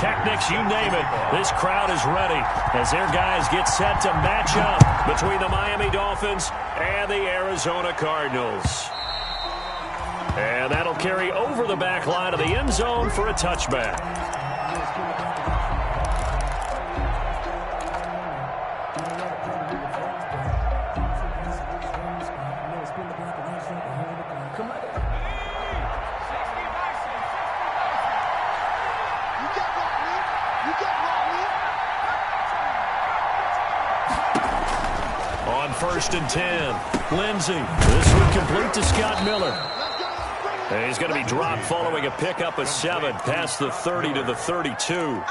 pyrotechnics, you name it. This crowd is ready as their guys get set to match up between the Miami Dolphins and the Arizona Cardinals. And that'll carry over the back line of the end zone for a touchback. On 1st and 10, Lindsey. This one complete to Scott Miller. And he's going to be dropped following a pickup of 7 past the 30 to the 32.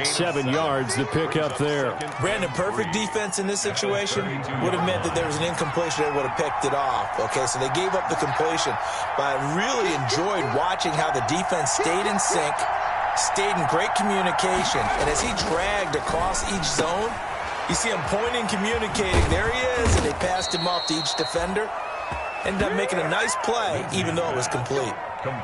7 yards the pickup there. Brandon, perfect defense in this situation would have meant that there was an incompletion. They would have picked it off. Okay, so they gave up the completion. But I really enjoyed watching how the defense stayed in sync, stayed in great communication. And as he dragged across each zone, you see him pointing, communicating. There he is, and they passed him off to each defender. Ended up making a nice play, even though it was complete.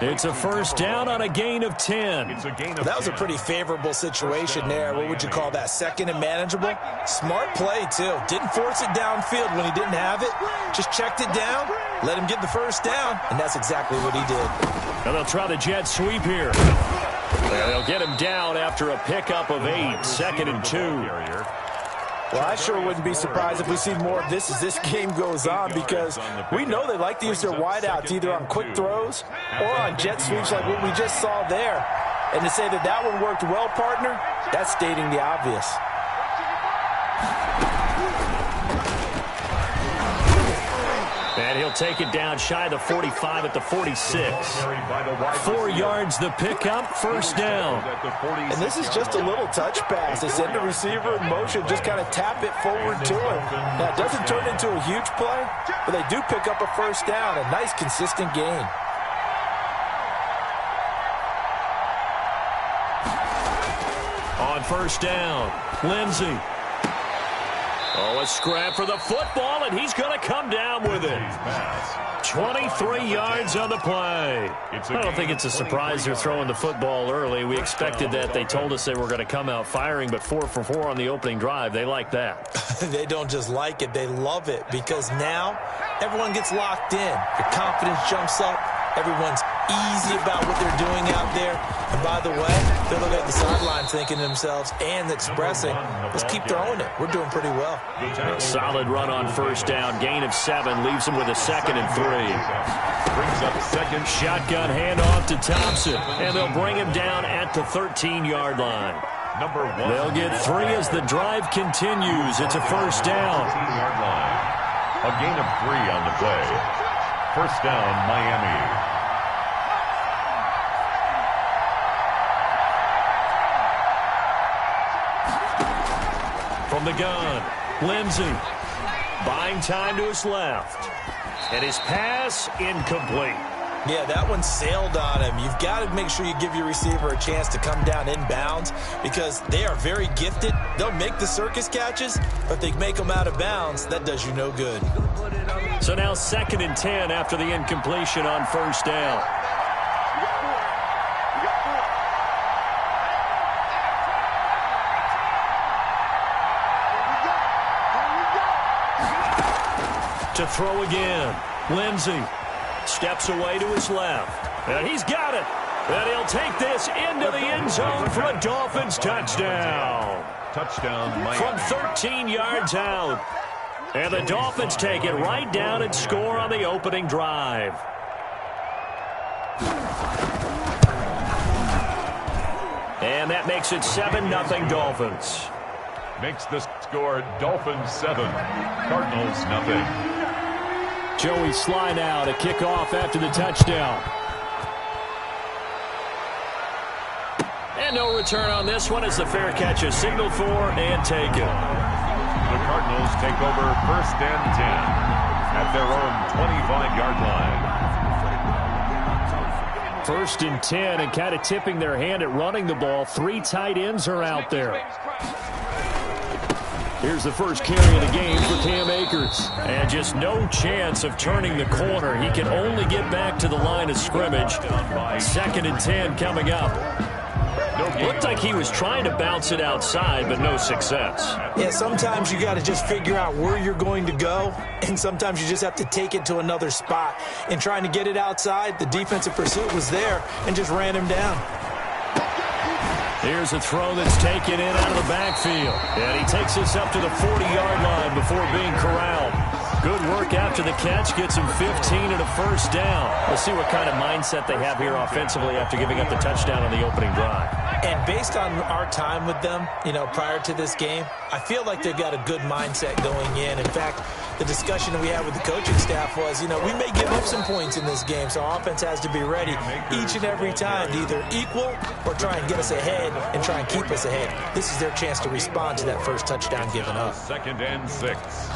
It's a first down on a gain of 10. That was a pretty favorable situation there. What would you call that? Second and manageable? Smart play, too. Didn't force it downfield when he didn't have it. Just checked it down, let him get the first down, and that's exactly what he did. Now they'll try the jet sweep here. And they'll get him down after a pickup of 8. 2nd and 2. Well, I sure wouldn't be surprised if we see more of this as this game goes on, because we know they like to use their wideouts either on quick throws or on jet sweeps like what we just saw there. And to say that that one worked well, partner, that's stating the obvious. And he'll take it down shy of the 45 at the 46. 4 yards the pickup, first down. And this is just a little touch pass. They send the receiver in motion, just kind of tap it forward to him. Now, it doesn't turn into a huge play, but they do pick up a first down, a nice, consistent gain. On first down, Lindsey. Oh, a scrap for the football, and he's going to come down with it. 23 yards on the play. I don't think it's a surprise they're throwing the football early. We expected that. They told us they were going to come out firing, but 4 for 4 on the opening drive. They like that. They don't just like it, they love it, because now everyone gets locked in. Your confidence jumps up. Everyone's easy about what they're doing out there. And by the way, they're looking at the sideline thinking to themselves and expressing, let's keep throwing it. We're doing pretty well. A solid run on first down. Gain of 7 leaves them with a 2nd and 3. Brings up second. Shotgun handoff to Thompson. And they'll bring him down at the 13-yard line. Number 1. They'll get 3 as the drive continues. It's a first down. 13-yard line. A gain of 3 on the play. First down, Miami. From the gun, Lindsey buying time to his left. And his pass incomplete. Yeah, that one sailed on him. You've got to make sure you give your receiver a chance to come down inbounds, because they are very gifted. They'll make the circus catches, but if they make them out of bounds, that does you no good. So now 2nd and 10 after the incompletion on first down. To throw again, Lindsey steps away to his left, and he's got it. And he'll take this into the end zone for a Dolphins touchdown. Touchdown, Miami. From 13 yards out. And the Dolphins take it right down and score on the opening drive. And that makes it 7-0 Dolphins. Makes the score Dolphins 7, Cardinals nothing. Joey slide out, a kickoff after the touchdown. And no return on this one as the fair catch is signaled for and taken. The Cardinals take over 1st and 10 at their own 25-yard line. 1st and 10, and kind of tipping their hand at running the ball. 3 tight ends are out there. Here's the first carry of the game for Cam Akers. And just no chance of turning the corner. He can only get back to the line of scrimmage. 2nd and 10 coming up. Looked like he was trying to bounce it outside, but no success. Yeah, sometimes you got to just figure out where you're going to go, and sometimes you just have to take it to another spot. In trying to get it outside, the defensive pursuit was there and just ran him down. Here's a throw that's taken in out of the backfield. And he takes this up to the 40-yard line before being corralled. Good work after the catch. Gets him 15 and a first down. Let's see what kind of mindset they have here offensively after giving up the touchdown on the opening drive. And based on our time with them, prior to this game, I feel like they've got a good mindset going in. In fact, the discussion that we had with the coaching staff was, we may give up some points in this game, so our offense has to be ready each and every time to either equal or try and get us ahead and try and keep us ahead. This is their chance to respond to that first touchdown given up. 2nd and 6.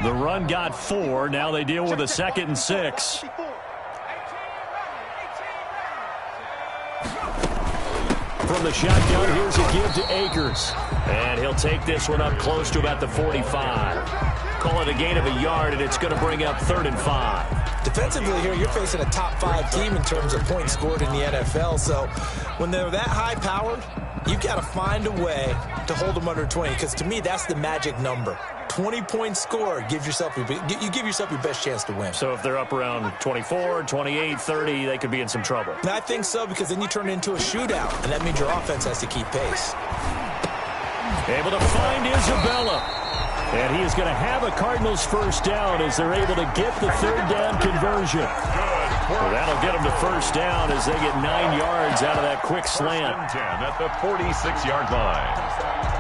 The run got 4. Now they deal with a 2nd and 6. From the shotgun, here's a give to Akers. And he'll take this one up close to about the 45. Call it a gain of a yard, and it's going to bring up 3rd and 5. Defensively here, you're facing a top 5 team in terms of points scored in the NFL. So when they're that high-powered, you've got to find a way to hold them under 20, because to me, that's the magic number. 20 points scored, you give yourself your best chance to win. So if they're up around 24, 28, 30, they could be in some trouble. And I think so, because then you turn it into a shootout, and that means your offense has to keep pace. Able to find Isabella. And he is going to have a Cardinals first down as they're able to get the 3rd down conversion. Well, that'll get them to first down as they get 9 yards out of that quick slant. 10 at the 46-yard line.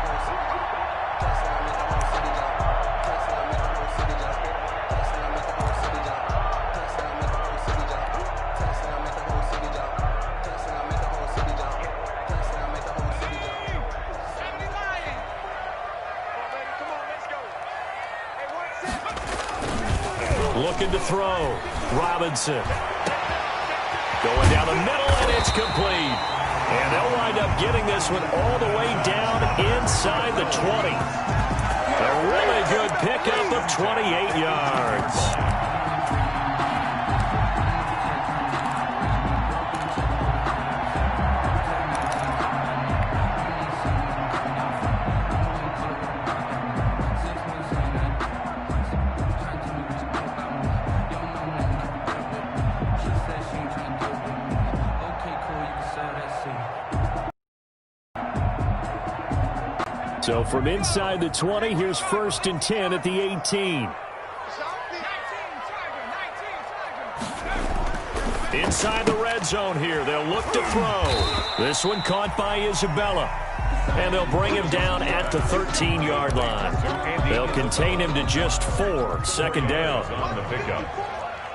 Looking to throw. Robinson. Going down the middle, and it's complete. And they'll wind up getting this one all the way down inside the 20. A really good pickup of 28 yards. So from inside the 20, here's 1st and 10 at the 18. Inside the red zone here, they'll look to throw. This one caught by Isabella. And they'll bring him down at the 13-yard line. They'll contain him to just 4. 2nd down. On the pickup.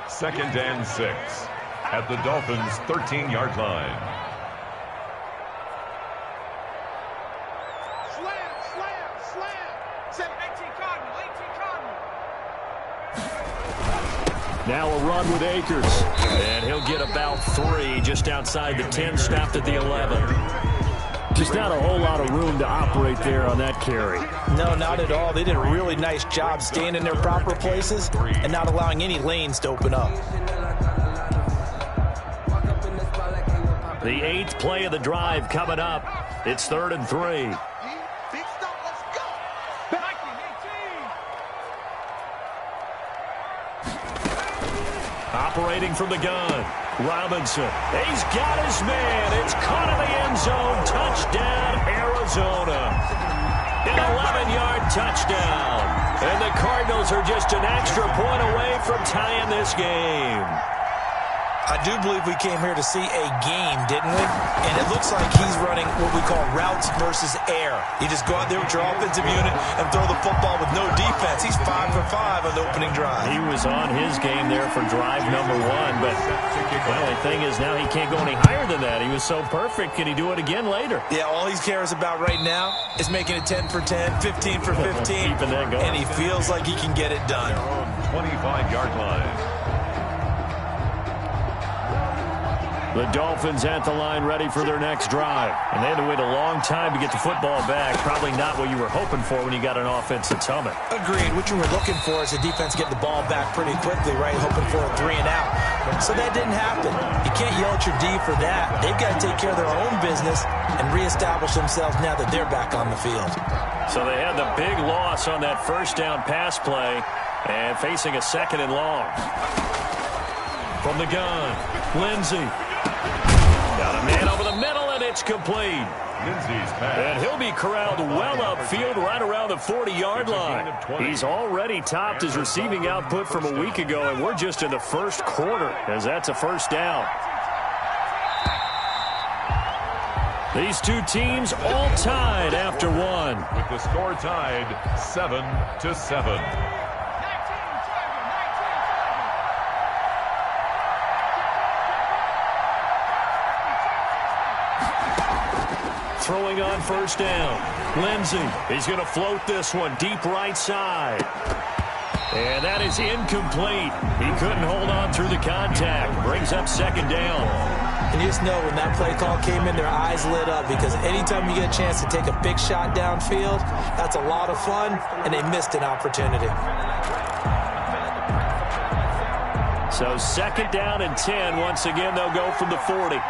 2nd and 6 at the Dolphins' 13-yard line. Now a run with Akers. And he'll get about 3 just outside the 10, stopped at the 11. Just not a whole lot of room to operate there on that carry. No, not at all. They did a really nice job staying in their proper places and not allowing any lanes to open up. The 8th play of the drive coming up. It's 3rd and 3. Operating from the gun. Robinson. He's got his man. It's caught in the end zone. Touchdown, Arizona. An 11-yard touchdown. And the Cardinals are just an extra point away from tying this game. I do believe we came here to see a game, didn't we? And it looks like he's running what we call routes versus air. You just go out there with your offensive unit and throw the football with no defense. He's 5 for 5 on the opening drive. He was on his game there for drive number 1, but the only thing is now he can't go any higher than that. He was so perfect. Can he do it again later? Yeah, all he cares about right now is making it 10 for 10, 15 for 15. Keeping that going. And he feels like he can get it done. 25-yard line. The Dolphins at the line ready for their next drive. And they had to wait a long time to get the football back. Probably not what you were hoping for when you got an offense that's humming. Agreed. What you were looking for is the defense getting the ball back pretty quickly, right? Hoping for a 3 and out. So that didn't happen. You can't yell at your D for that. They've got to take care of their own business and reestablish themselves now that they're back on the field. So they had the big loss on that first down pass play and facing a 2nd and long. From the gun, Lindsey. Got a man over the middle, and it's complete. And he'll be corralled well upfield right around the 40-yard line. He's already topped his receiving output from a week ago, and we're just in the first quarter, as that's a first down. These two teams all tied after one. With the score tied 7-7. Throwing on first down. Lindsey, he's going to float this one deep right side. And that is incomplete. He couldn't hold on through the contact. Brings up 2nd down. And you just know when that play call came in, their eyes lit up, because anytime you get a chance to take a big shot downfield, that's a lot of fun, and they missed an opportunity. So 2nd down and 10. Once again, they'll go from the 40.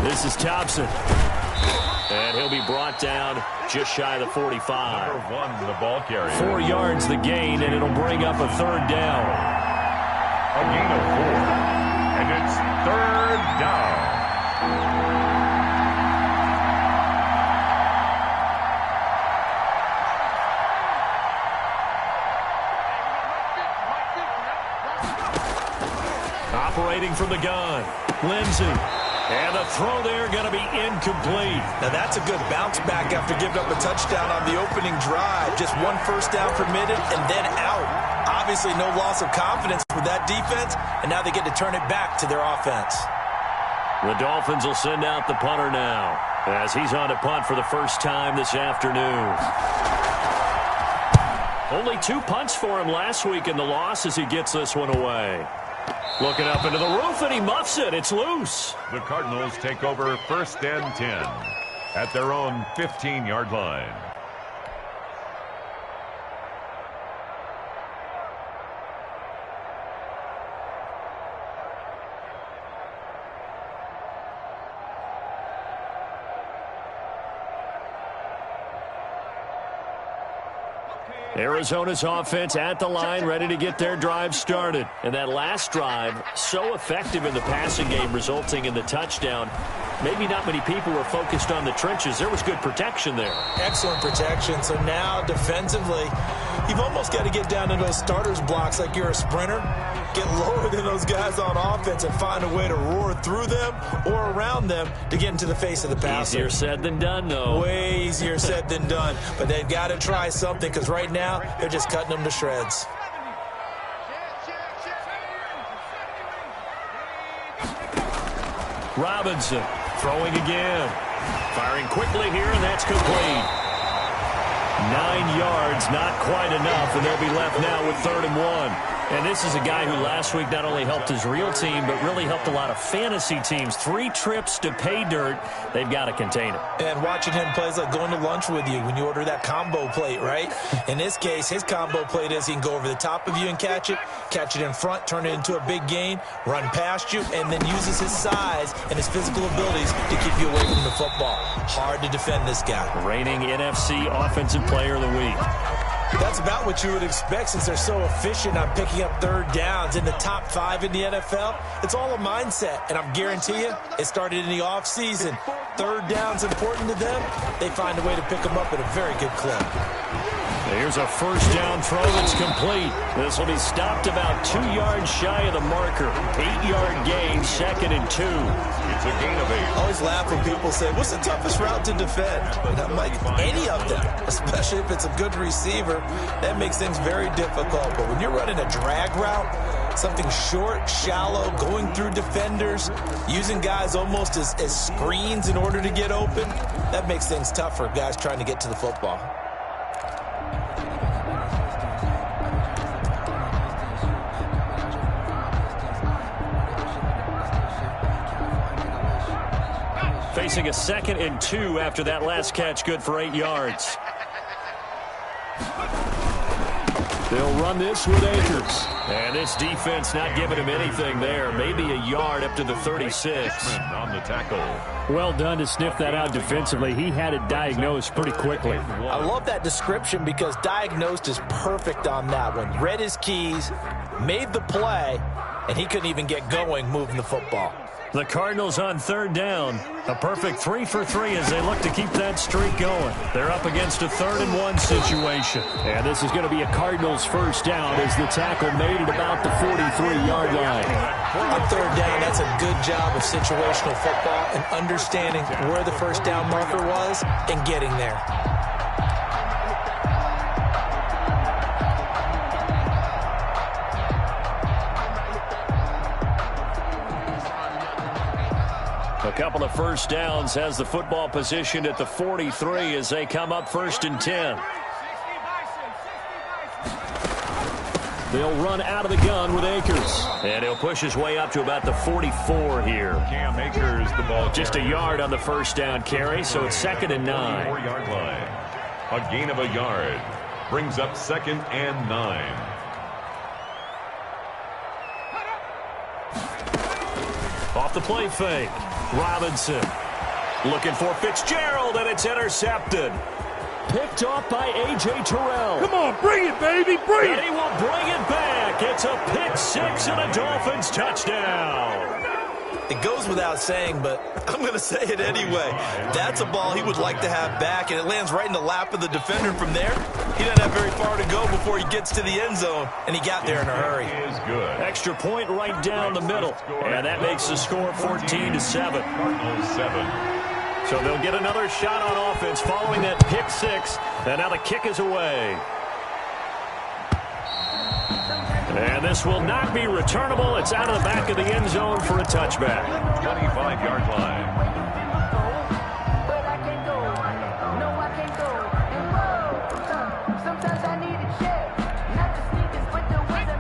This is Thompson. And he'll be brought down just shy of the 45. Number 1, the ball carrier. 4 yards the gain, and it'll bring up a 3rd down. A gain of 4. And it's 3rd down. Operating from the gun, Lindsey. And the throw there going to be incomplete. Now that's a good bounce back after giving up a touchdown on the opening drive. Just 1 first down permitted and then out. Obviously no loss of confidence with that defense, and now they get to turn it back to their offense. The Dolphins will send out the punter now, as he's on to punt for the first time this afternoon. Only 2 punts for him last week in the loss as he gets this one away. Looking up into the roof, and he muffs it. It's loose. The Cardinals take over 1st and 10 at their own 15-yard line. Arizona's offense at the line, ready to get their drive started. And that last drive, so effective in the passing game, resulting in the touchdown. Maybe not many people were focused on the trenches. There was good protection there. Excellent protection. So now, defensively, you've almost got to get down to those starters blocks like you're a sprinter. Get lower than those guys on offense and find a way to roar through them or around them to get into the face of the passer. Easier said than done, though. Way easier said than done. But they've got to try something, because right now they're just cutting them to shreds. Robinson throwing again. Firing quickly here, and that's complete. 9 yards, not quite enough, and they'll be left now with 3rd and 1. And this is a guy who last week not only helped his real team, but really helped a lot of fantasy teams. 3 trips to pay dirt. They've got to contain him. And watching him play is like going to lunch with you when you order that combo plate, right? In this case, his combo plate is he can go over the top of you and catch it in front, turn it into a big gain, run past you, and then uses his size and his physical abilities to keep you away from the football. Hard to defend this guy. Reigning NFC Offensive Player of the Week. That's about what you would expect, since they're so efficient on picking up 3rd downs in the top 5 in the NFL. It's all a mindset, and I'm guarantee you it started in the offseason. 3rd down's important to them. They find a way to pick them up at a very good clip. Here's a first down throw that's complete. This will be stopped about 2 yards shy of the marker. 8-yard gain, 2nd and 2. It's a gain of 8. I always laugh when people say, what's the toughest route to defend? And I'm like, any of them, especially if it's a good receiver. That makes things very difficult. But when you're running a drag route, something short, shallow, going through defenders, using guys almost as screens in order to get open, that makes things tough for guys trying to get to the football. Facing a 2nd and 2 after that last catch, good for 8 yards. They'll run this with Akers. And this defense not giving him anything there. Maybe a yard up to the 36. On the tackle. Well done to sniff that out defensively. He had it diagnosed pretty quickly. I love that description because diagnosed is perfect on that one. Read his keys, made the play, and he couldn't even get going moving the football. The Cardinals on 3rd down. A perfect 3 for 3 as they look to keep that streak going. They're up against a 3rd and 1 situation. And this is going to be a Cardinals first down as the tackle made it about the 43-yard line. On 3rd down, that's a good job of situational football and understanding where the first down marker was and getting there. A couple of first downs has the football positioned at the 43 as they come up 1st and 10. They'll run out of the gun with Akers. And he'll push his way up to about the 44 here. Cam Akers, the ball Just a yard on the first down carry, so it's 2nd and 9. 4-yard line. A gain of a yard. Brings up 2nd and 9. Off the play fake. Robinson looking for Fitzgerald, and it's intercepted. Picked off by A.J. Terrell. Come on, bring it, baby, bring And he will bring it back. It's a pick 6 and a Dolphins touchdown. It goes without saying, but I'm going to say it anyway. That's a ball he would like to have back, and it lands right in the lap of the defender from there. He doesn't have very far to go before he gets to the end zone, and he got there in a hurry. Is good. Extra point right down the middle, and that makes the score 14-7. Cardinals 7. So they'll get another shot on offense following that pick 6, and now the kick is away. And this will not be returnable. It's out of the back of the end zone for a touchback. 25-yard line.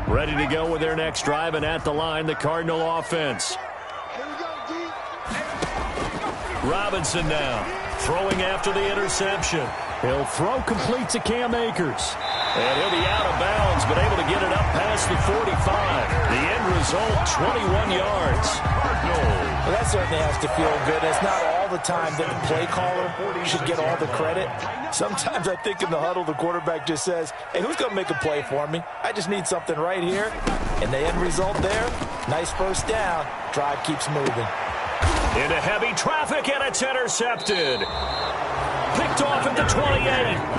Ready to go with their next drive, and at the line, the Cardinal offense. Robinson now throwing after the interception. He'll throw complete to Cam Akers. And he'll be out of bounds, but able to get it up past the 45. The end result, 21 yards. Well, that certainly has to feel good. It's not all the time that the play caller should get all the credit. Sometimes I think in the huddle, the quarterback just says, hey, who's going to make a play for me? I just need something right here. And the end result there, nice first down. Drive keeps moving. Into heavy traffic, and it's intercepted. Picked off at the 28,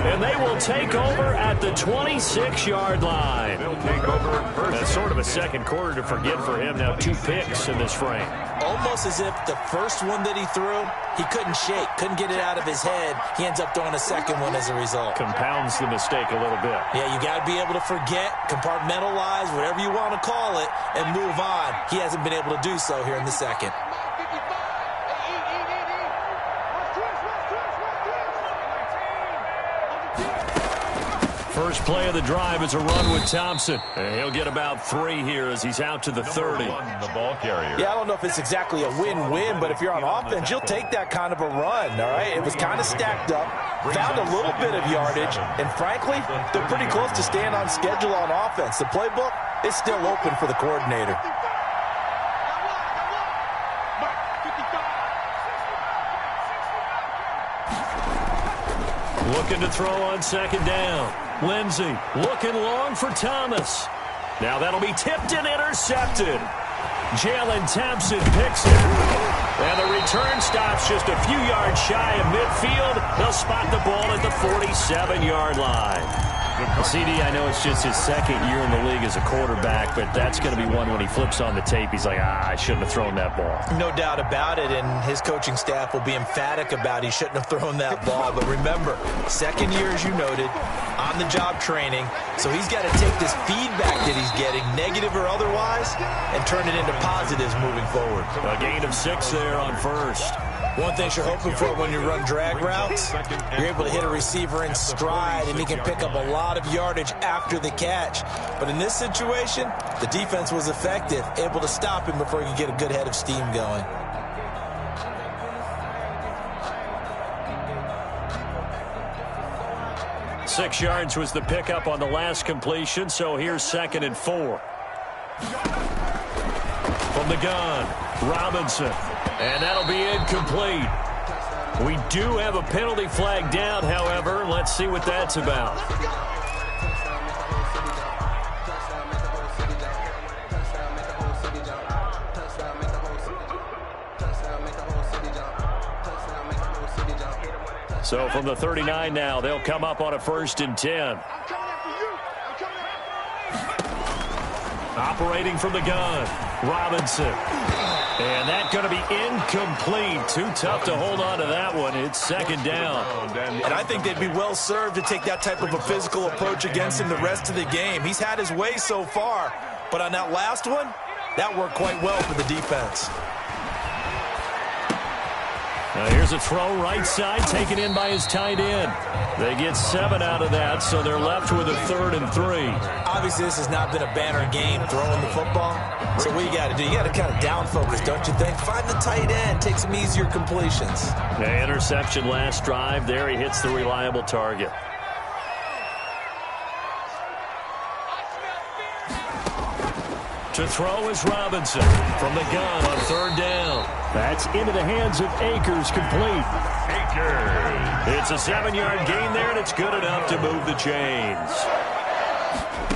and they will take over at the 26-yard line. They'll take over first. That's sort of a second quarter to forget for him. Now 2 picks in this frame. Almost as if the first one that he threw, he couldn't shake, couldn't get it out of his head. He ends up throwing a second one as a result. Compounds the mistake a little bit. Yeah, you got to be able to forget, compartmentalize, whatever you want to call it, and move on. He hasn't been able to do so here in the second. First play of the drive is a run with Thompson. And he'll get about 3 here as he's out to the 30. The ball carrier. Yeah, I don't know if it's exactly a win-win, but if you're on offense, you'll take that kind of a run, all right? It was kind of stacked up, found a little bit of yardage, and frankly, they're pretty close to staying on schedule on offense. The playbook is still open for the coordinator. Looking to throw on second down. Lindsey looking long for Thomas. Now that'll be tipped and intercepted. Jalen Thompson picks it. And the return stops just a few yards shy of midfield. They'll spot the ball at the 47-yard line. CD, I know it's just his second year in the league as a quarterback, but that's going to be one when he flips on the tape. He's like, I shouldn't have thrown that ball. No doubt about it, and his coaching staff will be emphatic about he shouldn't have thrown that ball. But remember, second year, as you noted, on-the-job training, so he's got to take this feedback that he's getting, negative or otherwise, and turn it into positives moving forward. A gain of 6 there on first. One thing you're hoping for when you run drag routes, you're able to hit a receiver in stride, and he can pick up a lot of yardage after the catch. But in this situation, the defense was effective, able to stop him before he could get a good head of steam going. 6 yards was the pickup on the last completion, so here's 2nd and 4. From the gun, Robinson. And that'll be incomplete. We do have a penalty flag down, however. Let's see what that's about. So from the 39 now, they'll come up on a 1st and 10. Operating from the gun, Robinson. And that's going to be incomplete. Too tough to hold on to that one. It's 2nd down. And I think they'd be well served to take that type of a physical approach against him the rest of the game. He's had his way so far, but on that last one, that worked quite well for the defense. Now here's a throw right side, taken in by his tight end. They get 7 out of that, so they're left with a 3rd and 3. Obviously, this has not been a banner game throwing the football. So what you got to do, you got to kind of down focus, don't you think? Find the tight end, take some easier completions. The interception last drive. There he hits the reliable target. To throw is Robinson from the gun on 3rd down. That's into the hands of Akers, complete. Akers. It's a 7-yard gain there, and it's good enough to move the chains.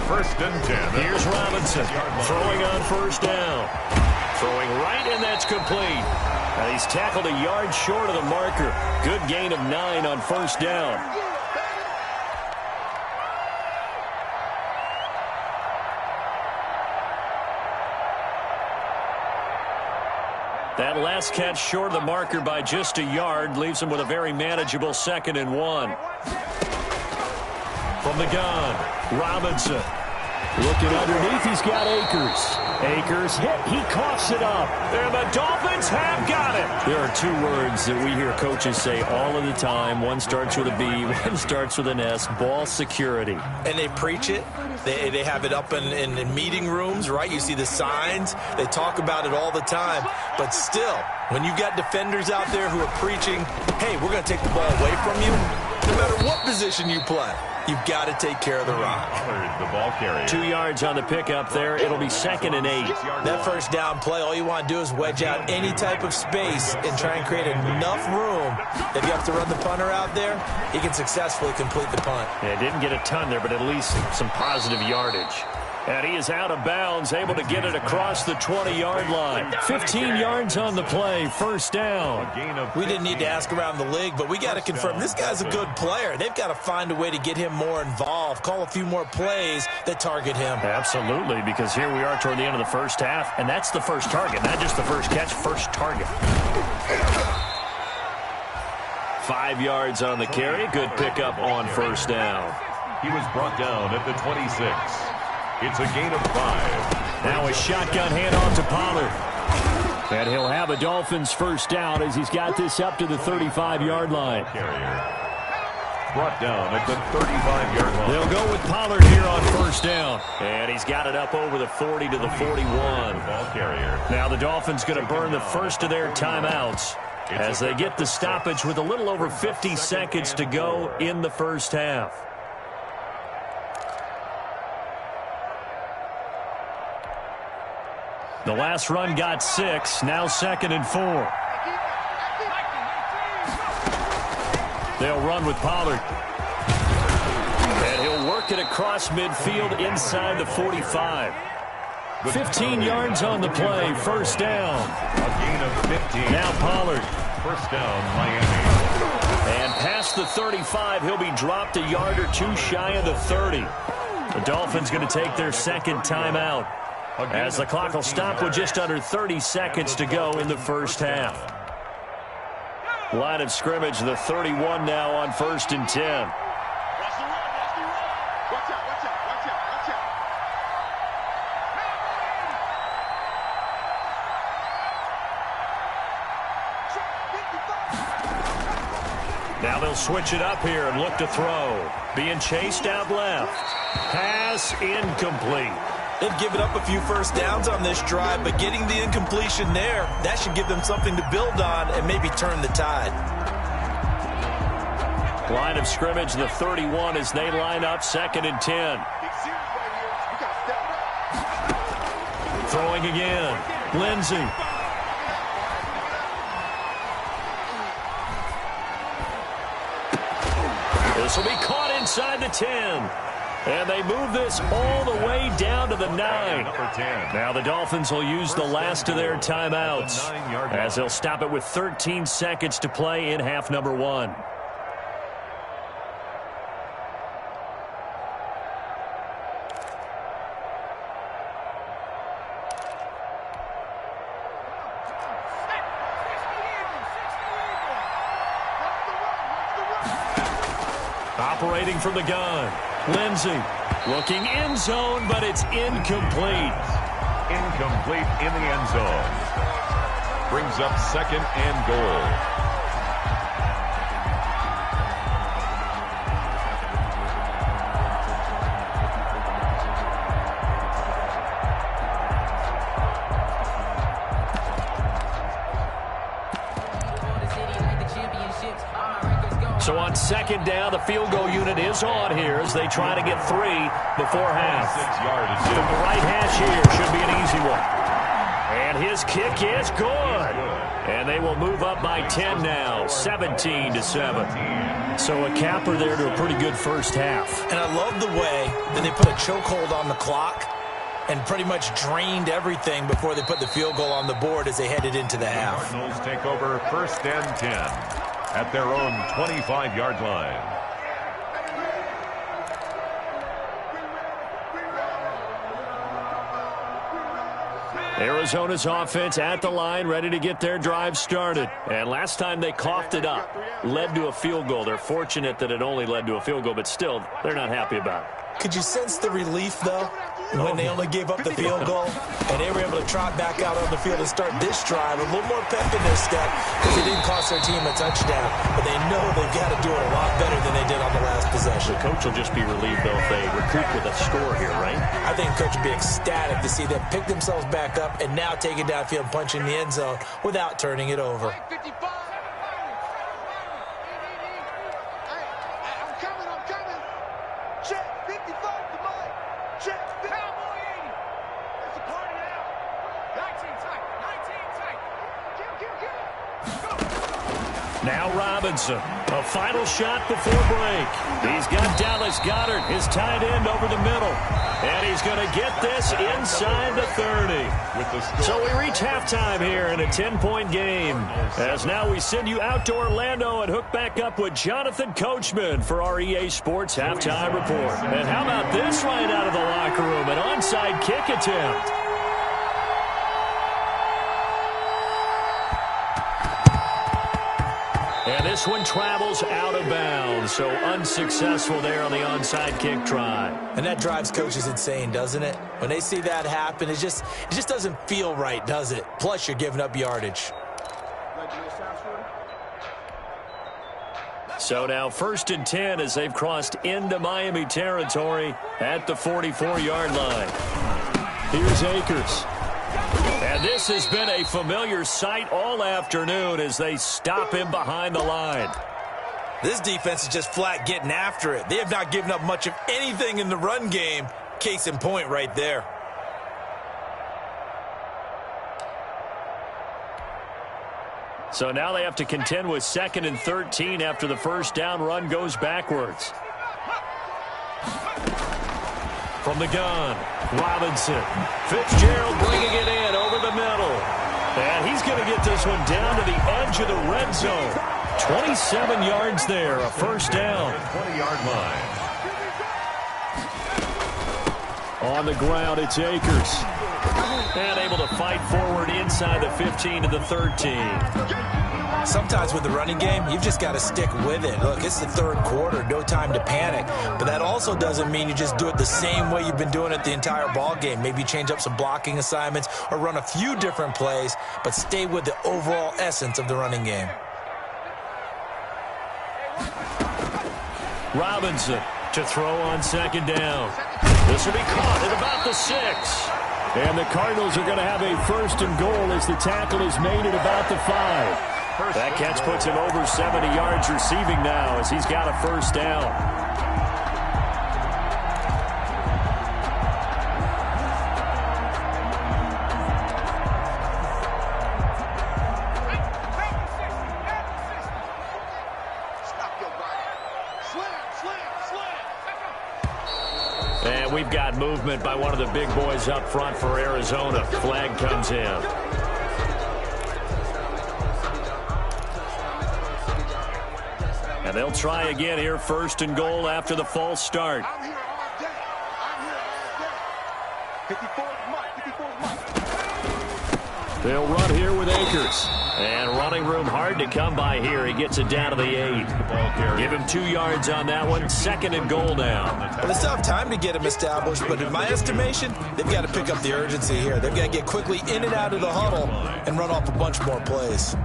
1st and 10. Here's Robinson throwing on 1st down. Throwing right, and that's complete. And he's tackled a yard short of the marker. Good gain of 9 on 1st down. That last catch short of the marker by just a yard leaves him with a very manageable 2nd and 1. From the gun, Robinson. Looking underneath, he's got Akers. Akers hit, he coughs it up. And the Dolphins have got it. There are 2 words that we hear coaches say all of the time. One starts with a B, one starts with an S, ball security. And they preach it. They have it up in meeting rooms, right? You see the signs. They talk about it all the time. But still, when you've got defenders out there who are preaching, hey, we're going to take the ball away from you, no matter what position you play, you've got to take care of the rock. The ball carrier. 2 yards on the pickup there. It'll be 2nd and 8. That 1st down play, all you want to do is wedge out any type of space and try and create enough room that if you have to run the punter out there, he can successfully complete the punt. Yeah, didn't get a ton there, but at least some positive yardage. And he is out of bounds, able to get it across the 20-yard line. 15 yards on the play, 1st down. We didn't need to ask around the league, but we got to confirm this guy's a good player. They've got to find a way to get him more involved, call a few more plays that target him. Absolutely, because here we are toward the end of the 1st half, and that's the first target, not just the first catch, first target. 5 yards on the carry. Good pickup on 1st down. He was brought down at the 26. It's a gain of 5. Now a shotgun handoff to Pollard. And he'll have a Dolphins 1st down as he's got this up to the 35-yard line. Brought down at the 35-yard line. They'll go with Pollard here on 1st down. And he's got it up over the 40 to the 41. Ball carrier. Now the Dolphins going to burn the first of their timeouts as they get the stoppage with a little over 50 seconds to go in the 1st half. The last run got 6, now 2nd and 4. They'll run with Pollard. And he'll work it across midfield inside the 45. 15 yards on the play, 1st down. A gain of 15. Now Pollard. 1st down, Miami. And past the 35, he'll be dropped a yard or 2 shy of the 30. The Dolphins going to take their 2nd timeout, as the clock will stop with just under 30 seconds to go in the 1st half. Line of scrimmage, the 31 now on 1st and 10. Now they'll switch it up here and look to throw. Being chased out left. Pass incomplete. They've given up a few 1st downs on this drive, but getting the incompletion there, that should give them something to build on and maybe turn the tide. Line of scrimmage, the 31, as they line up 2nd and 10. Throwing again. Lindsey. This will be caught inside the 10. And they move this all the way down to the 9. Now the Dolphins will use the last of their timeouts, as they'll stop it with 13 seconds to play in half number 1. Operating from the gun. Lindsey looking end zone, but it's incomplete. Incomplete in the end zone. Brings up 2nd and goal. So on 2nd down, the field goal unit is on here as they try to get 3 before half. From the right hash here should be an easy one. And his kick is good. And they will move up by 10 now, 17-7. So a capper there to a pretty good first half. And I love the way that they put a chokehold on the clock and pretty much drained everything before they put the field goal on the board as they headed into the half. Cardinals take over 1st and 10. At their own 25-yard line. Arizona's offense at the line, ready to get their drive started. And last time they coughed it up, led to a field goal. They're fortunate that it only led to a field goal, but still, they're not happy about it. Could you sense the relief, though, when they only gave up the field goal and they were able to trot back out on the field and start this drive with a little more pep in their step because they didn't cost their team a touchdown, but they know they've got to do it a lot better than they did on the last possession. The coach will just be relieved, though, if they recoup with a score here, right? I think the coach would be ecstatic to see them pick themselves back up and now take it downfield and punch in the end zone without turning it over. Now Robinson, a final shot before break. He's got Dallas Goedert, his tight end, over the middle. And he's going to get this inside the 30. So we reach halftime here in a 10-point game. As now we send you out to Orlando and hook back up with Jonathan Coachman for our EA Sports Halftime Report. And how about this right out of the locker room? An onside kick attempt. And this one travels out of bounds, so unsuccessful there on the onside kick try. And that drives coaches insane, doesn't it? When they see that happen, it just doesn't feel right, does it? Plus, you're giving up yardage. So now 1st and 10 as they've crossed into Miami territory at the 44-yard line. Here's Akers. And this has been a familiar sight all afternoon as they stop him behind the line. This defense is just flat getting after it. They have not given up much of anything in the run game. Case in point right there. So now they have to contend with 2nd and 13 after the first down run goes backwards. From the gun, Robinson. Fitzgerald bringing it in over the middle. And he's going to get this one down to the edge of the red zone. 27 yards there, a first down. 20-yard line. On the ground, it's Akers. And able to fight forward inside the 15 to the 13. Sometimes with the running game, you've just got to stick with it. Look, it's the third quarter, no time to panic. But that also doesn't mean you just do it the same way you've been doing it the entire ball game. Maybe change up some blocking assignments or run a few different plays, but stay with the overall essence of the running game. Robinson to throw on 2nd down. This will be caught at about the 6. And the Cardinals are going to have a 1st and goal as the tackle is made at about the 5. That catch puts him over 70 yards receiving now as he's got a first down. And we've got movement by one of the big boys up front for Arizona. Flag comes in. And they'll try again here, first and goal after the false start. They'll run here with Akers. And running room hard to come by here. He gets it down to the 8. Give him 2 yards on that one. Second and goal now. Well, they still have time to get him established, but in my estimation, they've got to pick up the urgency here. They've got to get quickly in and out of the huddle and run off a bunch more plays.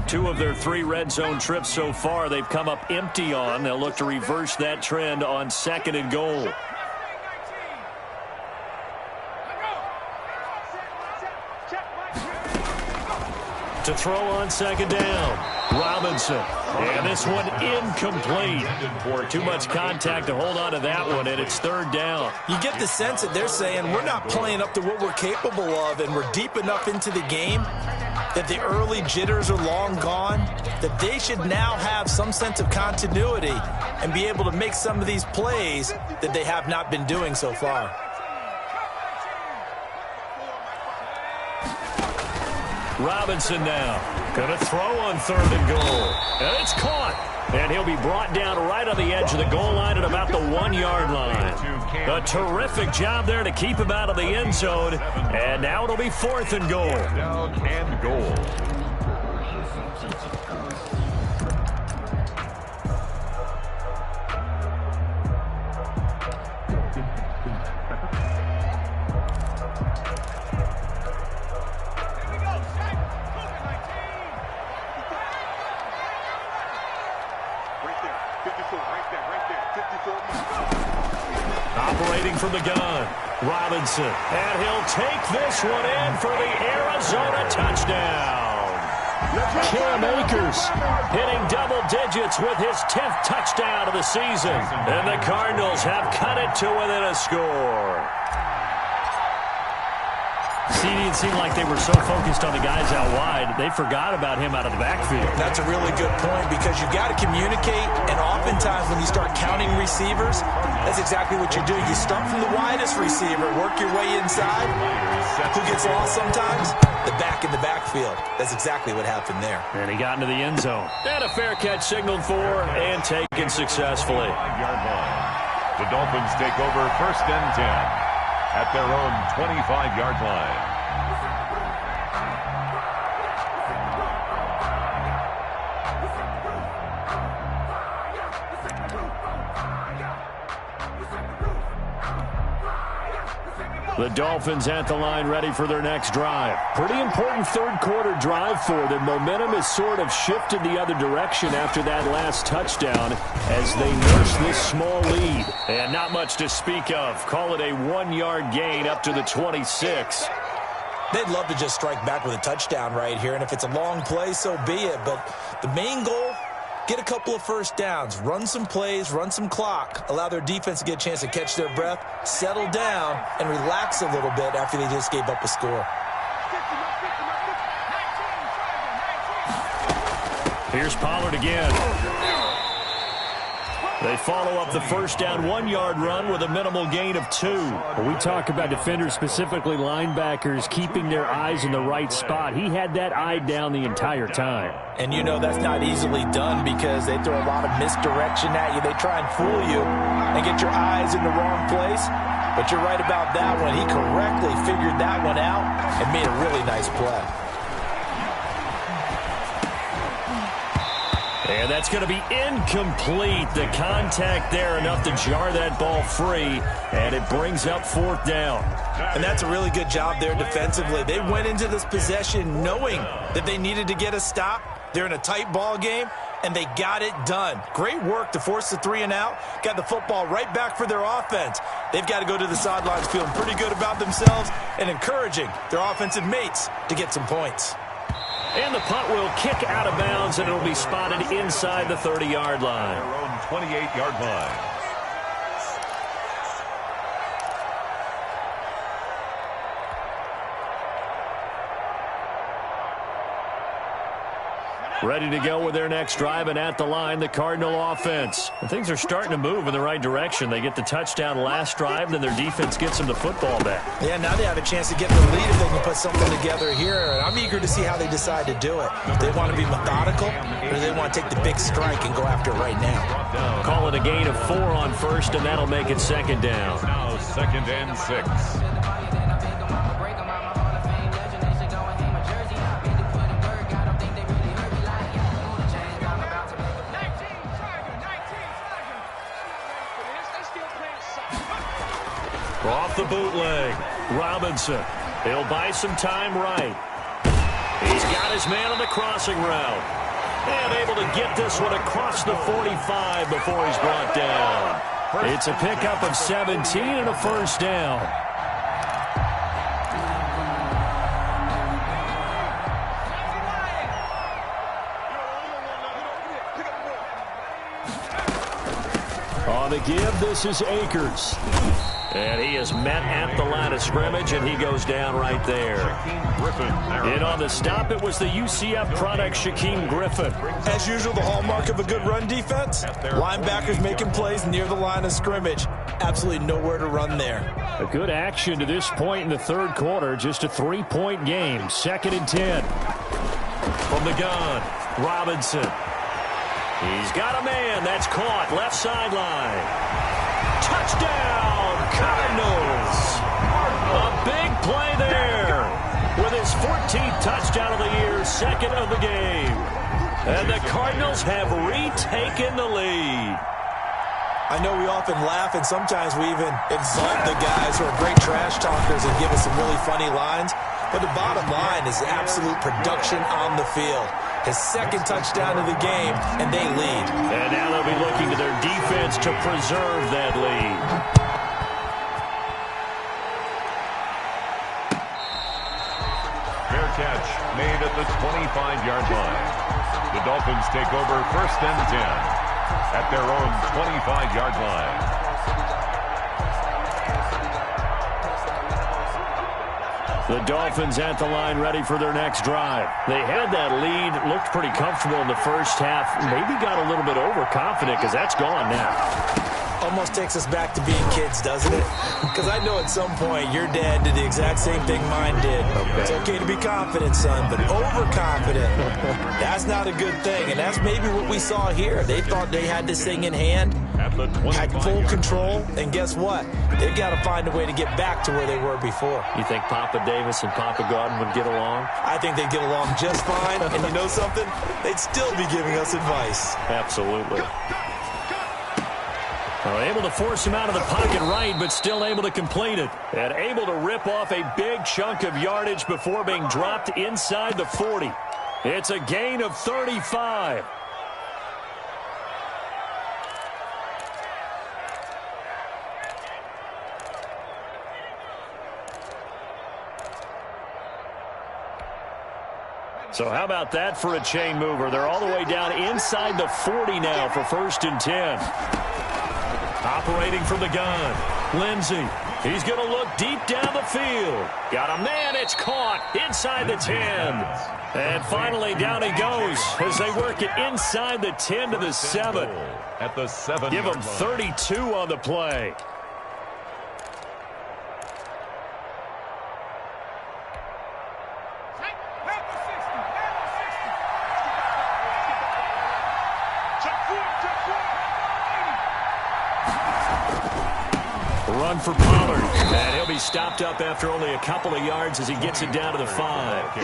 2 of their 3 red zone trips so far, they've come up empty on. They'll look to reverse that trend on second and goal. To throw on second down, Robinson. And this one incomplete. Too much contact to hold on to that one, and it's third down. You get the sense that they're saying we're not playing up to what we're capable of, and we're deep enough into the game that the early jitters are long gone, that they should now have some sense of continuity and be able to make some of these plays that they have not been doing so far. Robinson now. Going to throw on third and goal. And it's caught. And he'll be brought down right on the edge of the goal line at about the 1 yard line. A terrific job there to keep him out of the end zone. And now it'll be fourth and goal. Down and goal. Operating from the gun, Robinson. And he'll take this one in for the Arizona touchdown. Cam Akers hitting double digits with his 10th touchdown of the season. And the Cardinals have cut it to within a score. It seemed like they were so focused on the guys out wide, they forgot about him out of the backfield. That's a really good point because you've got to communicate, and oftentimes when you start counting receivers, that's exactly what you're doing. You start from the widest receiver, work your way inside. Who gets lost sometimes? The back in the backfield. That's exactly what happened there. And he got into the end zone. And a fair catch signaled for and taken successfully. 5-yard line. The Dolphins take over first and 10 at their own 25-yard line. The Dolphins at the line ready for their next drive. Pretty important third quarter drive for them. Momentum has sort of shifted the other direction after that last touchdown as they nurse this small lead. And not much to speak of. Call it a 1-yard gain up to the 26. They'd love to just strike back with a touchdown right here, and if it's a long play, so be it. But the main goal, get a couple of first downs, run some plays, run some clock, allow their defense to get a chance to catch their breath, settle down, and relax a little bit after they just gave up a score. Here's Pollard again. They follow up the first down 1-yard run with a minimal gain of 2. Well, we talk about defenders, specifically linebackers, keeping their eyes in the right spot. He had that eye down the entire time. And you know that's not easily done because they throw a lot of misdirection at you. They try and fool you and get your eyes in the wrong place. But you're right about that one. He correctly figured that one out and made a really nice play. And that's going to be incomplete. The contact there enough to jar that ball free, and it brings up fourth down. And that's a really good job there defensively. They went into this possession knowing that they needed to get a stop. They're in a tight ball game, and they got it done. Great work to force the 3 and out. Got the football right back for their offense. They've got to go to the sidelines feeling pretty good about themselves and encouraging their offensive mates to get some points. And the punt will kick out of bounds, and it'll be spotted inside the 30-yard line. Their own 28-yard line. Ready to go with their next drive, and at the line, the Cardinal offense. And things are starting to move in the right direction. They get the touchdown last drive, then their defense gets them the football back. Yeah, now they have a chance to get the lead if they can put something together here. And I'm eager to see how they decide to do it. Do they want to be methodical, or do they want to take the big strike and go after it right now? Call it a gain of 4 on first, and that'll make it second down. Now 2nd and 6. Off the bootleg, Robinson. He'll buy some time right. He's got his man on the crossing route. And able to get this one across the 45 before he's brought down. It's a pickup of 17 and a first down. On the give, this is Akers. And he is met at the line of scrimmage, and he goes down right there. And on the stop, it was the UCF product, Shaquem Griffin. As usual, the hallmark of a good run defense, linebackers making plays near the line of scrimmage. Absolutely nowhere to run there. A good action to this point in the third quarter. Just a 3-point game. 2nd and 10. From the gun, Robinson. He's got a man. That's caught. Left sideline. Touchdown, Cardinals. A big play there with his 14th touchdown of the year, 2nd of the game. And the Cardinals have retaken the lead. I know we often laugh, and sometimes we even exalt the guys who are great trash talkers and give us some really funny lines. But the bottom line is absolute production on the field. His 2nd touchdown of the game, and they lead. And now they'll be looking to their defense to preserve that lead. Fair catch made at the 25-yard line. The Dolphins take over 1st and 10 at their own 25-yard line. The Dolphins at the line ready for their next drive. They had that lead, looked pretty comfortable in the first half, maybe got a little bit overconfident because that's gone now. Almost takes us back to being kids, doesn't it? Because I know at some point your dad did the exact same thing mine did. Okay. It's okay to be confident, son, but overconfident, that's not a good thing. And that's maybe what we saw here. They thought they had this thing in hand, had full control, and guess what? They've got to find a way to get back to where they were before. You think Papa Davis and Papa Godwin would get along? I think they'd get along just fine. And you know something? They'd still be giving us advice. Absolutely. Able to force him out of the pocket right, but still able to complete it. And able to rip off a big chunk of yardage before being dropped inside the 40. It's a gain of 35. So how about that for a chain mover? They're all the way down inside the 40 now for 1st and 10. Operating from the gun, Lindsey. He's going to look deep down the field. Got a man, it's caught inside the 10. And finally down he goes as they work it inside the 10 to the 7. At the 7. Give him 32 on the play. Run for Pollard, and he'll be stopped up after only a couple of yards as he gets it down to the 5.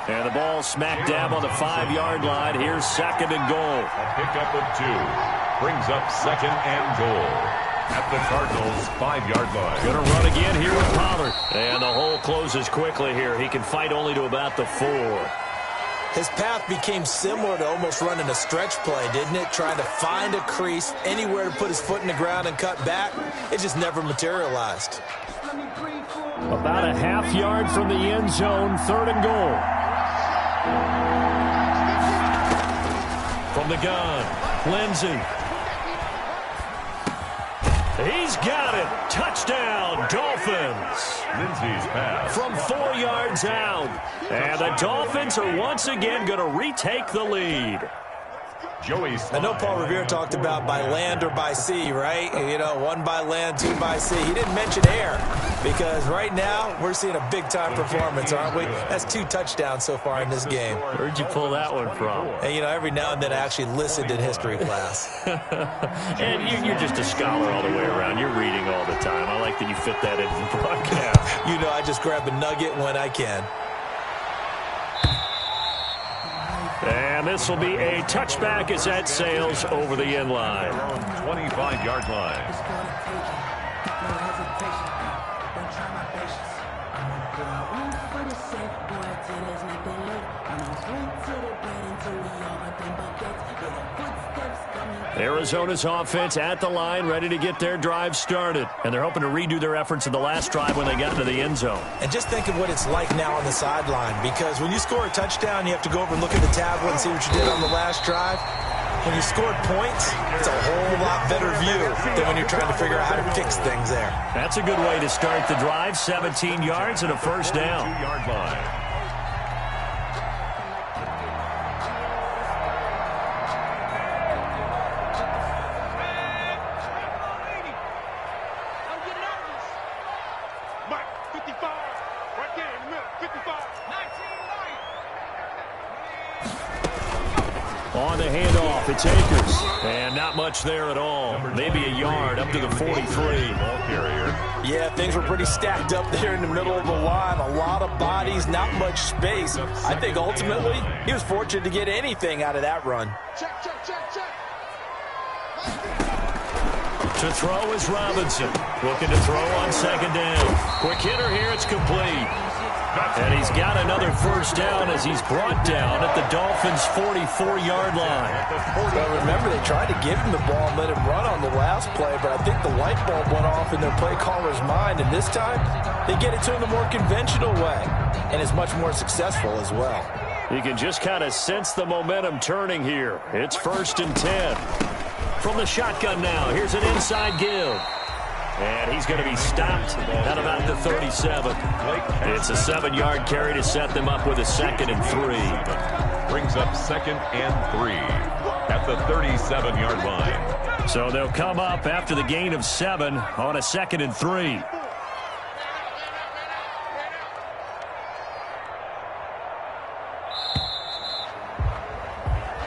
And the ball smack dab on the 5-yard line. Here's 2nd and goal. A pickup of 2 brings up 2nd and goal at the Cardinals' 5-yard line. Going to run again here with Pollard. And the hole closes quickly here. He can fight only to about the 4. His path became similar to almost running a stretch play, didn't it? Trying to find a crease, anywhere to put his foot in the ground and cut back. It just never materialized. About a half yard from the end zone, 3rd and goal. From the gun, Lindsey. He's got it. Touchdown, Dolphins. Lindsey's pass. From 4 yards out. And the Dolphins are once again going to retake the lead. Joey I know Paul Revere talked about by land or by sea, right? You know, 1 by land, 2 by sea. He didn't mention air because right now we're seeing a big-time performance, aren't we? That's 2 touchdowns so far in this game. Where'd you pull that one from? And, you know, every now and then I actually listened in history class. And you're just a scholar all the way around. You're reading all the time. I like that you fit that into the broadcast. You know, I just grab a nugget when I can. And this will be a touchback as that sails over the end line. 25-yard line. Arizona's offense at the line, ready to get their drive started. And they're hoping to redo their efforts in the last drive when they got into the end zone. And just think of what it's like now on the sideline, because when you score a touchdown, you have to go over and look at the tablet and see what you did on the last drive. When you scored points, it's a whole lot better view than when you're trying to figure out how to fix things there. That's a good way to start the drive. 17 yards and a first down. 2-yard line. On the handoff, it's Akers. And not much there at all. Maybe a yard up to the 43. Ball carrier. Yeah, things were pretty stacked up there in the middle of the line. A lot of bodies, not much space. I think ultimately he was fortunate to get anything out of that run. To throw is Robinson. Looking to throw on 2nd down. Quick hitter here, it's complete. And he's got another first down as he's brought down at the Dolphins' 44-yard line. Well, remember, they tried to give him the ball and let him run on the last play, but I think the light bulb went off in their play caller's mind, and this time they get it to him the more conventional way, and is much more successful as well. You can just kind of sense the momentum turning here. It's 1st and 10. From the shotgun now, here's an inside give. And he's going to be stopped at about the 37. It's a 7-yard carry to set them up with a 2nd and 3. Brings up 2nd and 3 at the 37-yard line. So they'll come up after the gain of 7 on a 2nd and 3.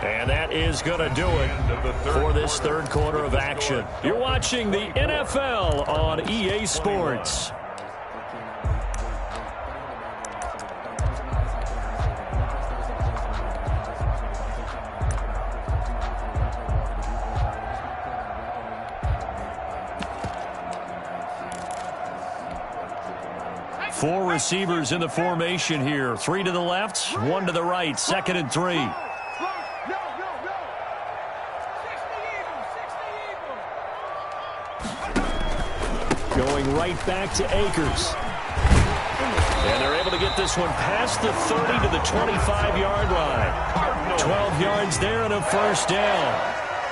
And that is going to do it for this 3rd quarter of action. You're watching the NFL on EA Sports. Four receivers in the formation here. 3 to the left, 1 to the right, 2nd and 3. Going right back to Akers. And they're able to get this one past the 30 to the 25-yard line. 12 yards there and a first down.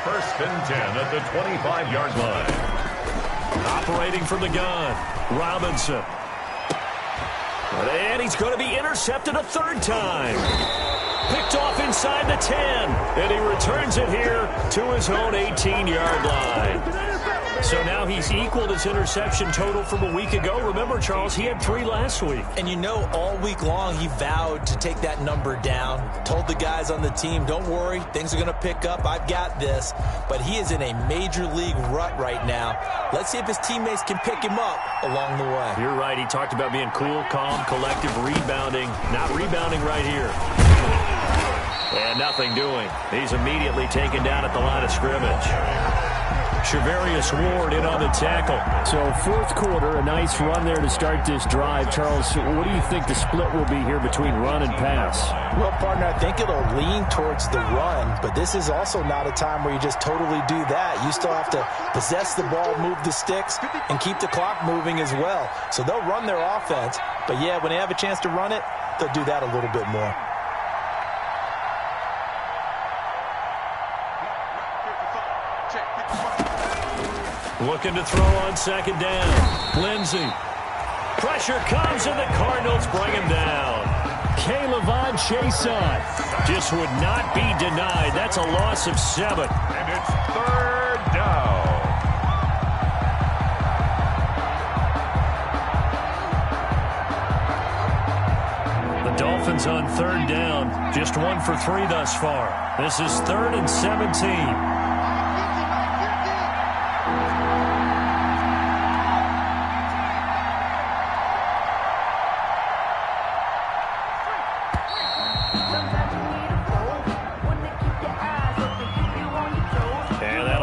1st and 10 at the 25-yard line. Operating from the gun, Robinson. And he's going to be intercepted a 3rd time. Picked off inside the 10. And he returns it here to his own 18-yard line. So now he's equaled his interception total from a week ago. Remember, Charles, he had 3 last week. And you know, all week long he vowed to take that number down. Told the guys on the team, don't worry, things are going to pick up. I've got this. But he is in a major league rut right now. Let's see if his teammates can pick him up along the way. You're right. He talked about being cool, calm, collective, rebounding. Not rebounding right here. And nothing doing. He's immediately taken down at the line of scrimmage. Shavarius Ward in on the tackle. So fourth quarter, a nice run there to start this drive. Charles, what do you think the split will be here between run and pass? Well, partner, I think it'll lean towards the run, but this is also not a time where you just totally do that. You still have to possess the ball, move the sticks, and keep the clock moving as well. So they'll run their offense, but yeah, when they have a chance to run it, they'll do that a little bit more. Looking to throw on second down. Lindsey. Pressure comes, and the Cardinals bring him down. K'Lavon Chaisson just would not be denied. That's a loss of 7. And it's third down. The Dolphins on third down. Just 1 for 3 thus far. This is 3rd and 17.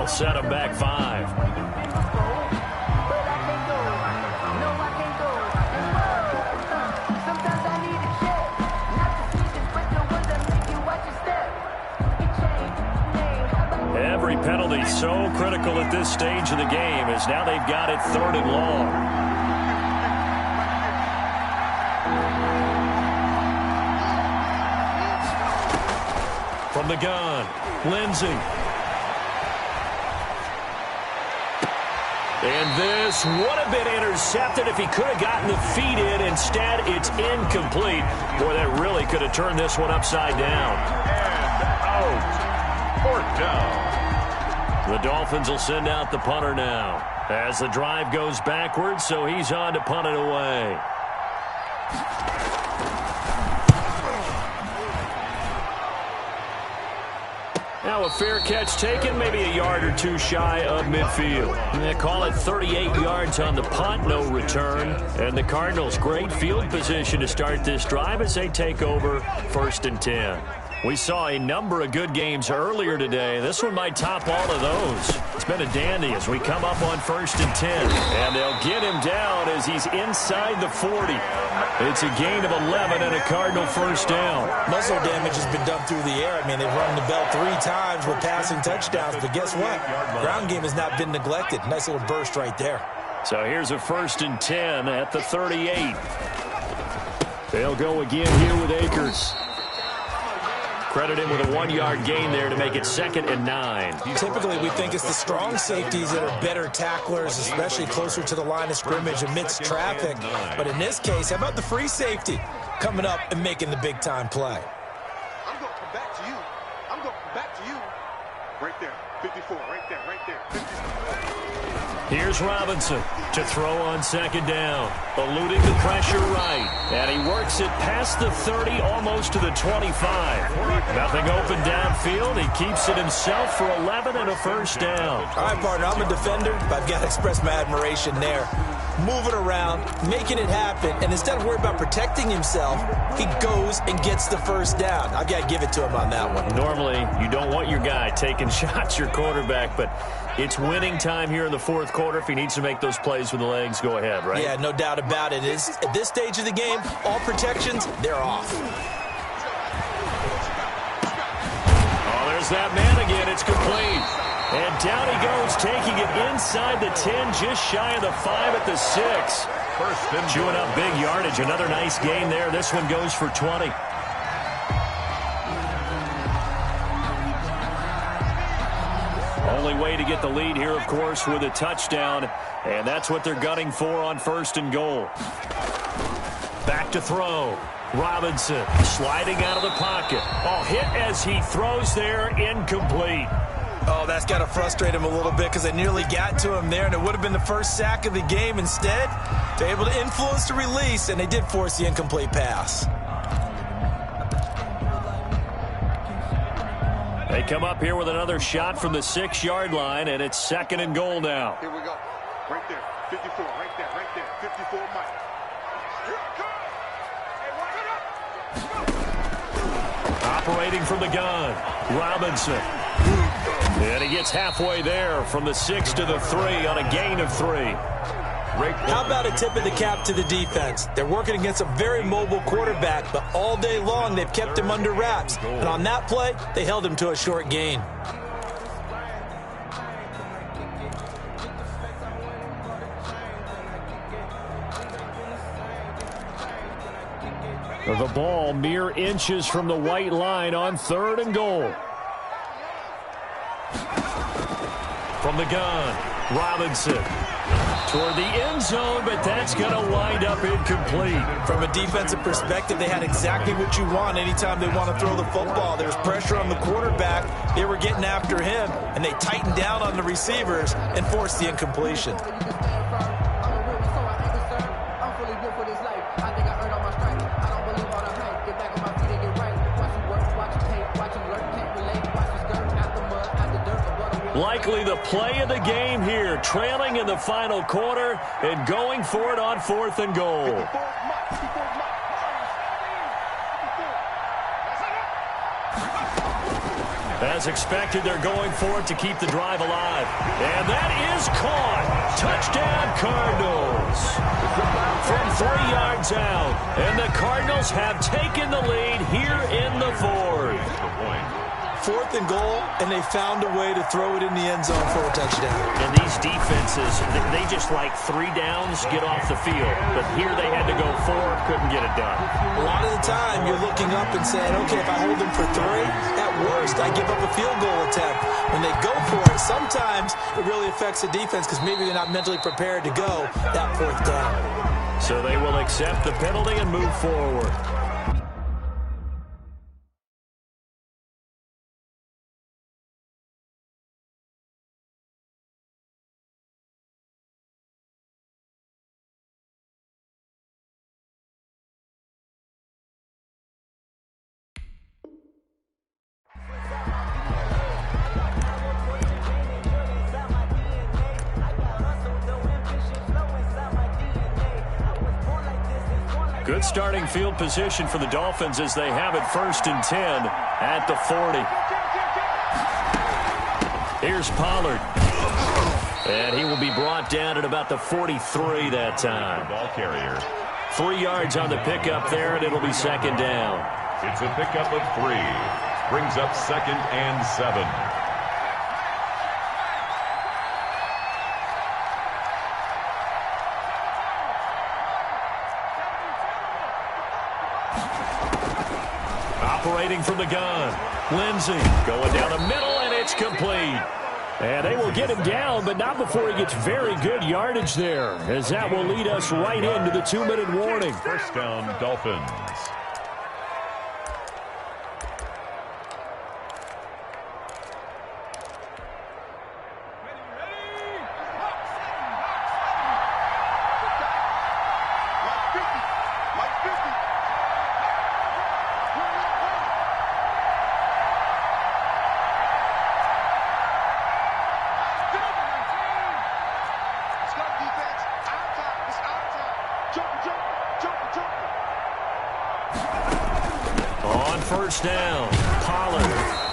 Set him back 5. Every penalty so critical at this stage of the game as now they've got it 3rd and long. From the gun, Lindsey. And this would have been intercepted if he could have gotten the feet in. Instead, it's incomplete. Boy, that really could have turned this one upside down. And out. 4th down. The Dolphins will send out the punter now as the drive goes backwards, so he's on to punt it away. Now a fair catch taken, maybe a yard or 2 shy of midfield. They call it 38 yards on the punt, no return. And the Cardinals, great field position to start this drive as they take over 1st and 10. We saw a number of good games earlier today. This one might top all of those. It's been a dandy as we come up on 1st and 10. And they'll get him down as he's inside the 40. It's a gain of 11 and a Cardinal 1st down. Muscle damage has been done through the air. I mean, they've run the bell 3 times with passing touchdowns, but guess what? Ground game has not been neglected. Nice little burst right there. So here's a 1st and 10 at the 38. They'll go again here with Akers. Credit him with a 1-yard gain there to make it 2nd and 9. Typically, we think it's the strong safeties that are better tacklers, especially closer to the line of scrimmage amidst traffic. But in this case, how about the free safety coming up and making the big-time play? I'm going to come back to you. I'm going to come back to you. Right there. 54. Right there. Right there. 54. Here's Robinson to throw on 2nd down. Eluding the pressure right. And he works it past the 30, almost to the 25. Nothing open downfield. He keeps it himself for 11 and a 1st down. All right, partner, I'm a defender, but I've got to express my admiration there. Moving around, making it happen, and instead of worrying about protecting himself, he goes and gets the 1st down. I've got to give it to him on that one. Normally, you don't want your guy taking shots, your quarterback, but it's winning time here in the 4th quarter. If he needs to make those plays with the legs, go ahead, right? Yeah, no doubt about it. At this stage of the game, all protections, they're off. Oh, there's that man again. It's complete. And down he goes, taking it inside the 10, just shy of the 5 at the 6. Chewing up big yardage. Another nice gain there. This one goes for 20. Only way to get the lead here, of course, with a touchdown. And that's what they're gunning for on 1st and goal. Back to throw. Robinson sliding out of the pocket. Oh, hit as he throws there, incomplete. Oh, that's got to frustrate him a little bit because they nearly got to him there, and it would have been the first sack of the game. Instead, they're able to influence the release, and they did force the incomplete pass. They come up here with another shot from the 6-yard line, and it's 2nd and goal now. Here we go. Right there. 54. Right there. Right there. 54, Mike. Operating from the gun, Robinson. And he gets halfway there from the 6 to the 3 on a gain of 3. How about a tip of the cap to the defense? They're working against a very mobile quarterback, but all day long they've kept him under wraps. And on that play, they held him to a short gain. The ball mere inches from the white line on 3rd and goal. From the gun, Robinson toward the end zone, but that's going to wind up incomplete. From a defensive perspective, they had exactly what you want anytime they want to throw the football. There was pressure on the quarterback. They were getting after him, and they tightened down on the receivers and forced the incompletion. Likely the play of the game here, trailing in the final quarter and going for it on 4th and goal. As expected, they're going for it to keep the drive alive. And that is caught. Touchdown, Cardinals. From 3 yards out. And the Cardinals have taken the lead here in the 4th. 4th and goal, and they found a way to throw it in the end zone for a touchdown. And these defenses, they just like 3 downs, get off the field. But here they had to go 4, couldn't get it done. A lot of the time, you're looking up and saying, okay, if I hold them for 3, at worst, I give up a field goal attempt. When they go for it, sometimes it really affects the defense because maybe they're not mentally prepared to go that 4th down. So they will accept the penalty and move forward. Good starting field position for the Dolphins as they have it 1st and 10 at the 40. Here's Pollard. And he will be brought down at about the 43 that time. Ball carrier. 3 yards on the pickup there, and it'll be 2nd down. It's a pickup of 3. Brings up 2nd and 7. Operating from the gun. Lindsey going down the middle, and it's complete. And they will get him down, but not before he gets very good yardage there, as that will lead us right into the 2-minute warning. 1st down, Dolphins. On 1st down, Pollard.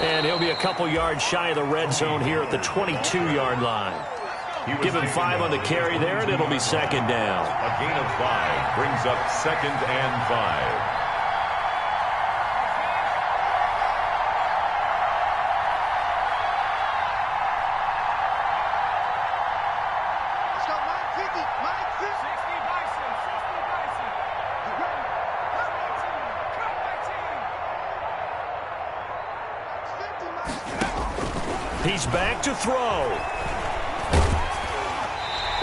And he'll be a couple yards shy of the red zone here at the 22-yard line. Give him 5 on the carry there, and it'll be 2nd down. A gain of 5 brings up 2nd and 5. He's back to throw.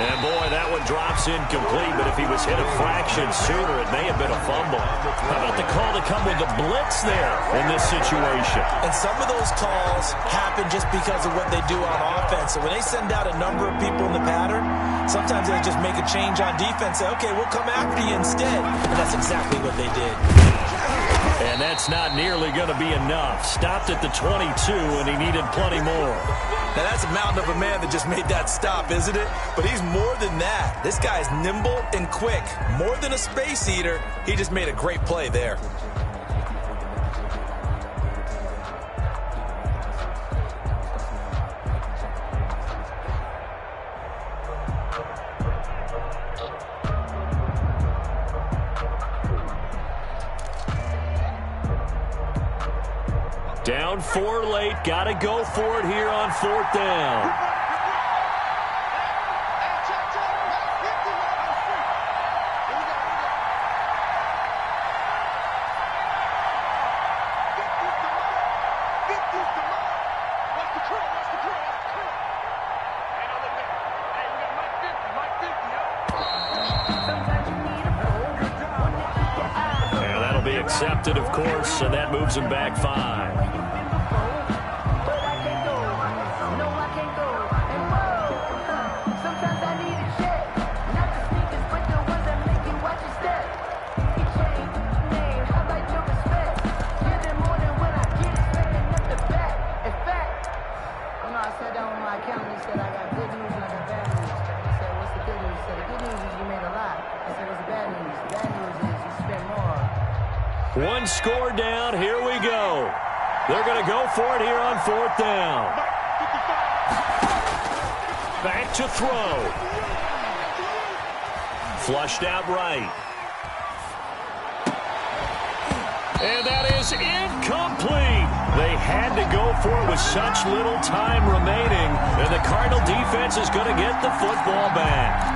And boy, that one drops incomplete, but if he was hit a fraction sooner, it may have been a fumble. How about the call to come with the blitz there in this situation? And some of those calls happen just because of what they do on offense. So when they send out a number of people in the pattern, sometimes they just make a change on defense, say, okay, we'll come after you instead. And that's exactly what they did. And that's not nearly going to be enough. Stopped at the 22, and he needed plenty more. Now, that's a mountain of a man that just made that stop, isn't it? But he's more than that. This guy's nimble and quick. More than a space eater, he just made a great play there. Down 4 late. Got to go for it here on 4th down. Accepted, of course, and that moves him back 5. One score down. Here we go. They're going to go for it here on 4th down. Back to throw. Flushed out right. And that is incomplete. They had to go for it with such little time remaining. And the Cardinal defense is going to get the football back.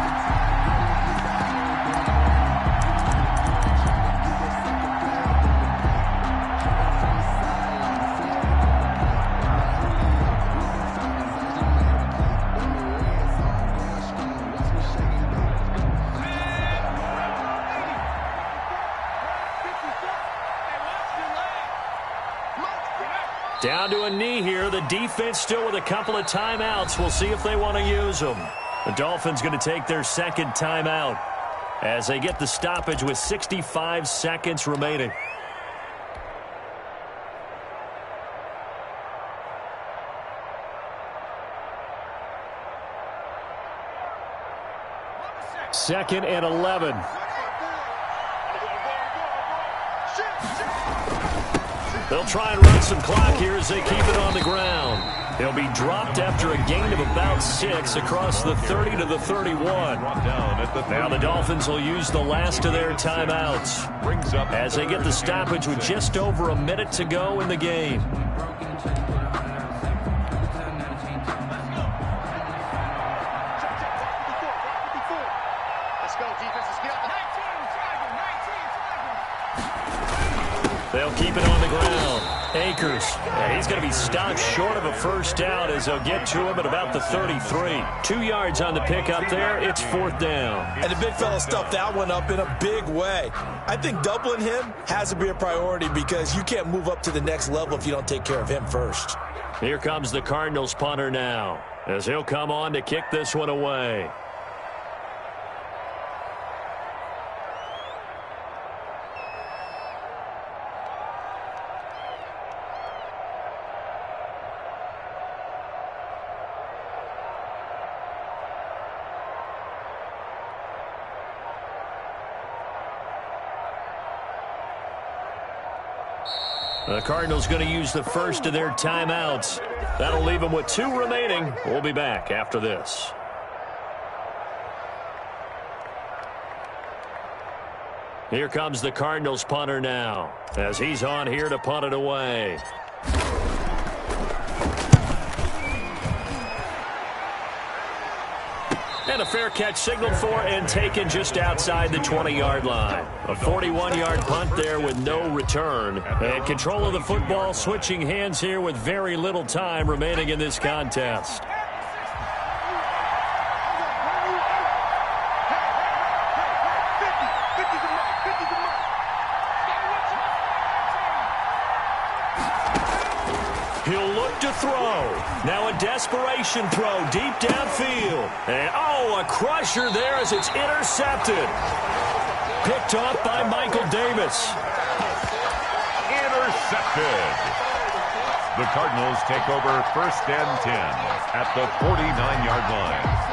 Down to a knee here. The defense still with a couple of timeouts. We'll see if they want to use them. The Dolphins going to take their second timeout as they get the stoppage with 65 seconds remaining. Second and 11. They'll try and run some clock here as they keep it on the ground. He'll be dropped after a gain of about 6 across the 30 to the 31. Now the Dolphins will use the last of their timeouts as they get the stoppage with just over a minute to go in the game. They'll keep it on the ground. Akers, and he's going to be stopped short of a first down as they'll get to him at about the 33. 2 yards on the pickup there. It's 4th down. And the big fella stuffed that one up in a big way. I think doubling him has to be a priority because you can't move up to the next level if you don't take care of him first. Here comes the Cardinals punter now as he'll come on to kick this one away. The Cardinals going to use the first of their timeouts. That'll leave them with 2 remaining. We'll be back after this. Here comes the Cardinals punter now as he's on here to punt it away. And a fair catch signaled for and taken just outside the 20-yard line. A 41-yard punt there with no return. And control of the football switching hands here with very little time remaining in this contest. He'll look to throw. Now a desperation throw deep downfield. And, a crusher there as it's intercepted. Picked off by Michael Davis. Intercepted. The Cardinals take over 1st and 10 at the 49-yard line.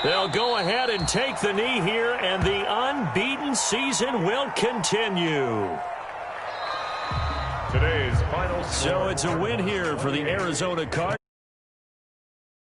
They'll go ahead and take the knee here, and the unbeaten season will continue. Today's final score. So it's a win here for the Arizona Cardinals.